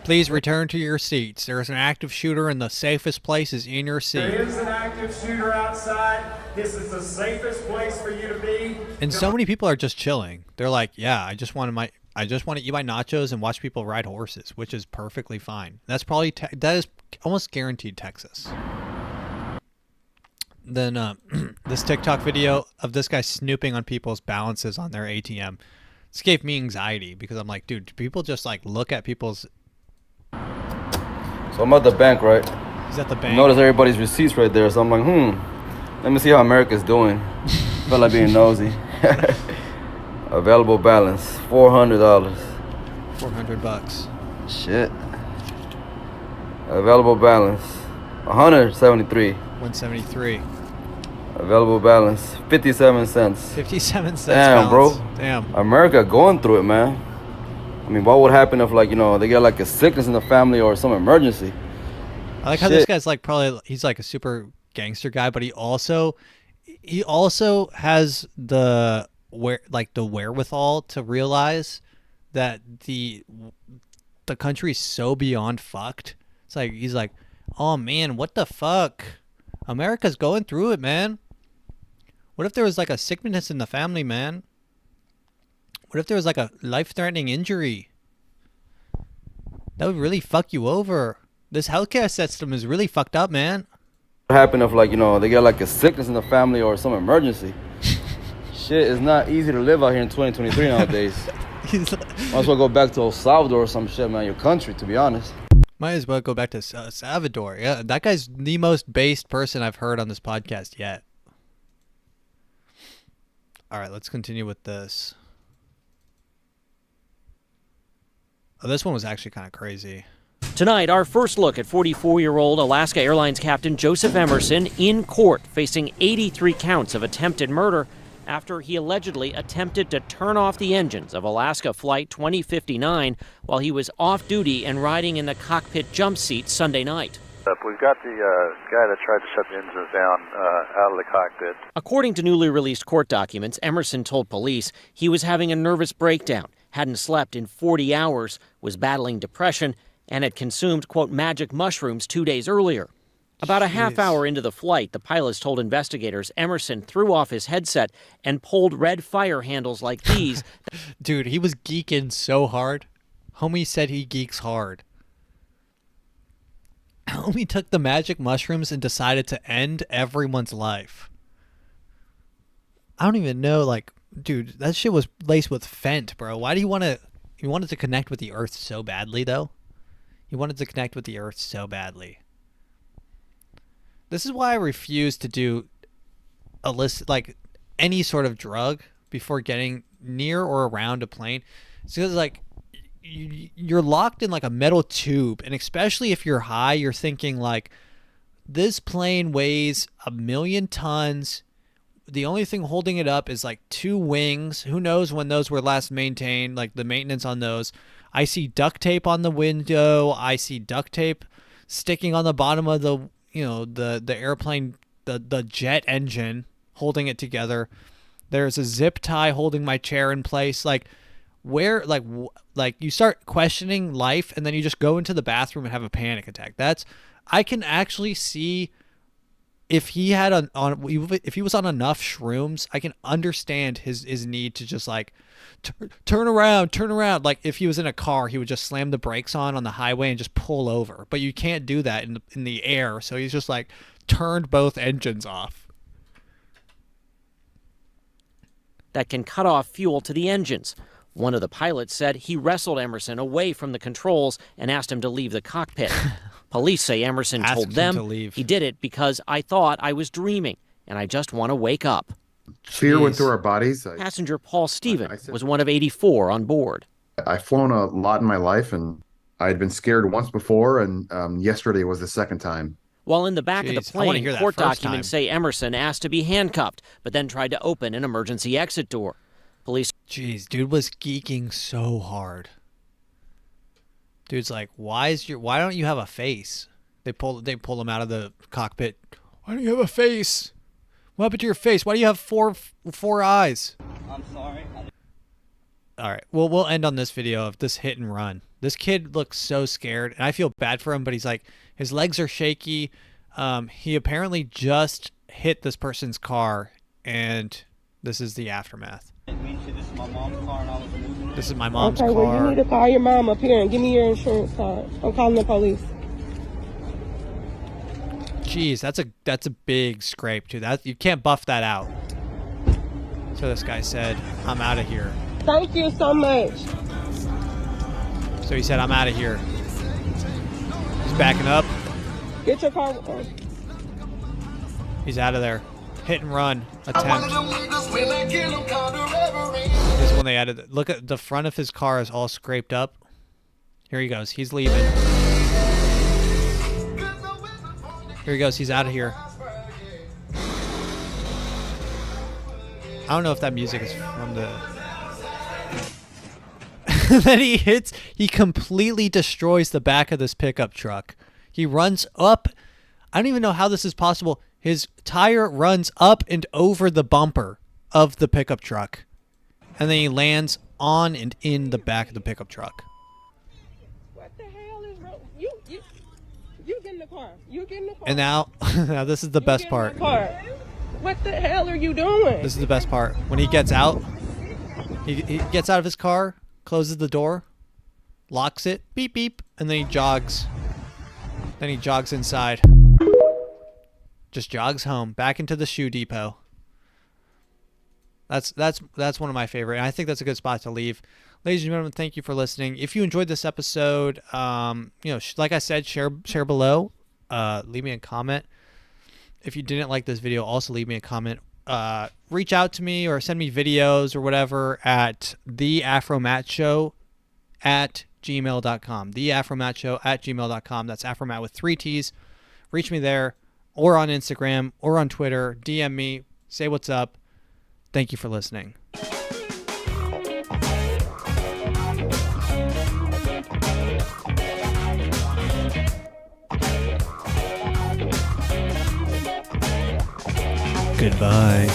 Please return to your seats. There is an active shooter, and the safest place is in your seat. There is an active shooter outside. This is the safest place for you to be. And so many people are just chilling. They're like, yeah, I just want to eat my nachos and watch people ride horses, which is perfectly fine. That's probably that is almost guaranteed Texas. Then this TikTok video of this guy snooping on people's balances on their ATM. This gave me anxiety because I'm like, dude, do people just like look at people's... So I'm at the bank, right? He's at the bank. Notice everybody's receipts right there. So I'm like, let me see how America's doing. Felt like being nosy. Available balance, $400. $400. Shit. Available balance, 173. 173. Available balance, 57 cents. 57 cents. Damn, balance. bro. Damn. America going through it, man. I mean, what would happen if, like, they get like a sickness in the family or some emergency? I like how this guy's like he's like a super gangster guy, but he also has the wherewithal to realize that the country's so beyond fucked. It's like he's like, oh man, what the fuck? America's going through it, man. What if there was like a sickness in the family, man? What if there was like a life-threatening injury? That would really fuck you over. This healthcare system is really fucked up, man. What happened if, like, they get like a sickness in the family or some emergency? Shit, it's not easy to live out here in 2023 nowadays. Might as well go back to El Salvador or some shit, man. Your country, to be honest. Might as well go back to Salvador. Yeah, that guy's the most based person I've heard on this podcast yet. All right, let's continue with this. Oh, this one was actually kind of crazy. Tonight, our first look at 44-year-old Alaska Airlines captain Joseph Emerson in court facing 83 counts of attempted murder after he allegedly attempted to turn off the engines of Alaska Flight 2059 while he was off duty and riding in the cockpit jump seat Sunday night. We've got the guy that tried to shut the engines down out of the cockpit. According to newly released court documents, Emerson told police he was having a nervous breakdown, hadn't slept in 40 hours, was battling depression, and had consumed, quote, magic mushrooms 2 days earlier. About a half hour into the flight, the pilots told investigators Emerson threw off his headset and pulled red fire handles like these. Dude, he was geeking so hard. Homie said he geeks hard. Homie took the magic mushrooms and decided to end everyone's life. I don't even know, like, dude, that shit was laced with Fent, bro. Why do you want to... You wanted to connect with the earth so badly, though? You wanted to connect with the earth so badly. This is why I refuse to do like any sort of drug before getting near or around a plane. It's because, like, you're locked in like a metal tube, and especially if you're high, you're thinking like, this plane weighs 1,000,000 tons. The only thing holding it up is like 2 wings. Who knows when those were last maintained, like the maintenance on those. I see duct tape on the window. I see duct tape sticking on the bottom of the, the airplane, the jet engine, holding it together. There's a zip tie holding my chair in place. Like, where, like you start questioning life, and then you just go into the bathroom and have a panic attack. I can actually see if he had if he was on enough shrooms, I can understand his need to just like turn around. Like if he was in a car, he would just slam the brakes on the highway and just pull over. But you can't do that in the air, so he's just like turned both engines off. That can cut off fuel to the engines. One of the pilots said he wrestled Emerson away from the controls and asked him to leave the cockpit. Police say Emerson told them he did it because I thought I was dreaming and I just want to wake up. Fear went through our bodies. Passenger Paul Stephen was one of 84 on board. I've flown a lot in my life, and I had been scared once before, and yesterday was the second time. While in the back of the plane, court documents say Emerson asked to be handcuffed, but then tried to open an emergency exit door. Police. Jeez, dude was geeking so hard. Dude's like, why don't you have a face? They pull him out of the cockpit. Why don't you have a face? What happened to your face? Why do you have four eyes? I'm sorry. All right. Well, we'll end on this video of this hit and run. This kid looks so scared, and I feel bad for him, but he's like, his legs are shaky. He apparently just hit this person's car, and this is the aftermath. This is my mom's car, and I was losing it. This is my mom's car. Okay, well, you need to call your mom up here and give me your insurance card. I'm calling the police. Jeez, that's a big scrape, too. That you can't buff that out. So this guy said, I'm out of here. Thank you so much. So he said, I'm out of here. He's backing up. Get your car. He's out of there. Hit and run attempt. This is when they added. Look at the front of his car is all scraped up. Here he goes. He's leaving. Here he goes. He's out of here. I don't know if that music is from the... Then he completely destroys the back of this pickup truck. He runs up. I don't even know how this is possible. His tire runs up and over the bumper of the pickup truck. And then he lands on and in the back of the pickup truck. What the hell is wrong? You get in the car. You get in the car. And now this is the best part. What the hell are you doing? This is the best part. When he gets out, he gets out of his car, closes the door, locks it, beep, beep, and then he jogs. Then he jogs inside. Just jogs home, back into the shoe depot. That's one of my favorite. And I think that's a good spot to leave. Ladies and gentlemen, thank you for listening. If you enjoyed this episode, like I said, share below. Leave me a comment. If you didn't like this video, also leave me a comment. Reach out to me or send me videos or whatever at theafromattshow@gmail.com. theafromattshow@gmail.com. That's AfroMattt with 3 T's. Reach me there or on Instagram or on Twitter. DM me. Say what's up. Thank you for listening. Goodbye.